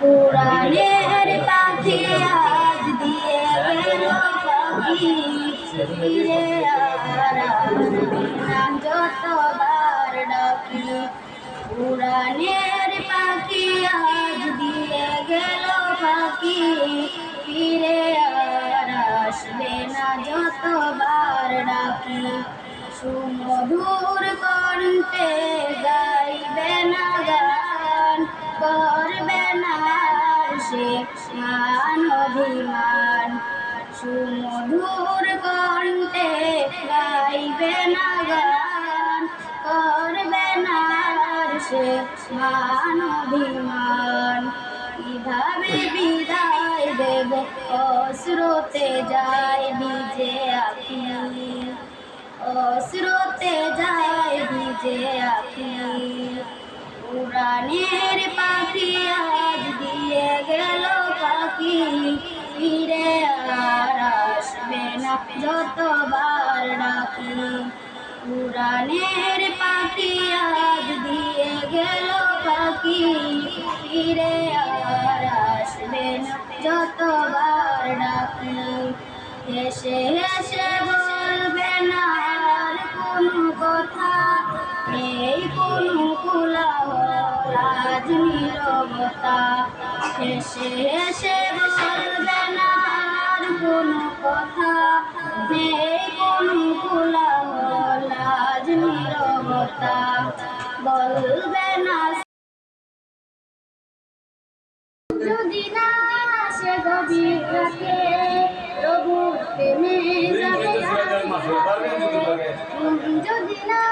উড়ানের পাখি আজ দিয়ে গেল পাখি ফিরে না যতবার ডাকি। উড়ানের পাখি আজ দিয়ে গেল পাখি ফিরে আর আসবে না যতবার ডাকি। সুমধুর কণ্ঠে গাইবে না গান, করবে না সে মান অভিমান। সুমধুর কণ্ঠে গাইবে না গান, করবে না সে মান অভিমান। কিভাবে বিদায় দেব অশ্রুতে যায় ভিজে আঁখি, অশ্রুতে যায় ভিজে আঁখি। উড়ানের পাখি আজ দিয়ে গেল পাখি ফিরে আর আসবে না যতবার ডাকি। উড়ানের পাখি আজ দিয়ে গেল পাখি ফিরে আর আসবে না যতবার ডাকি। হেসে হেসে বলবে না আর কোনো কথা, এই কোনো কোলাহল আজ নীরবতা। হেসে হেসে বলবে না আর কোনো কথা, এই কোনো কোলাহল আজ নীরবতা। বলবে না যদি না সে গভীর রাতে প্রভু প্রেমে যাবে, যদি না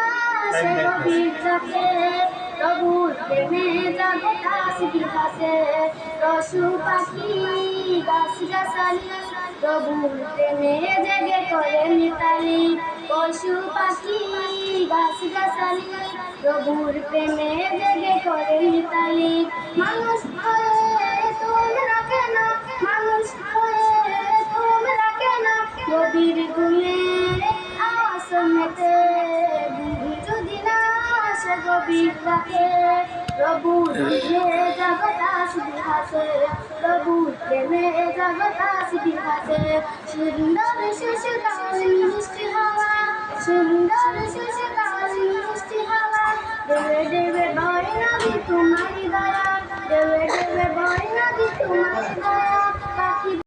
সে গভীর রাতে প্রভু প্রেমে যাবে তাসবিহ হাতে। পশু পাখি গাছ গাছালি প্রভুর প্রেমে জেগে করে মিতালি। পশু পাখি গাছ গাছালি প্রভুর প্রেমে জেগে করে মিতালি। মানুষ হয়ে তোমরা কেন, মানুষ হয়ে তোমরা কেন গভীর ঘুমে আসমেতে। যদি না আসে গভীর রাতে প্রভুর প্রেমে জাগো তাসবিহ হাতে, প্রভুর প্রেমে জাগো তাসবিহ হাতে। সুন্দর শিশু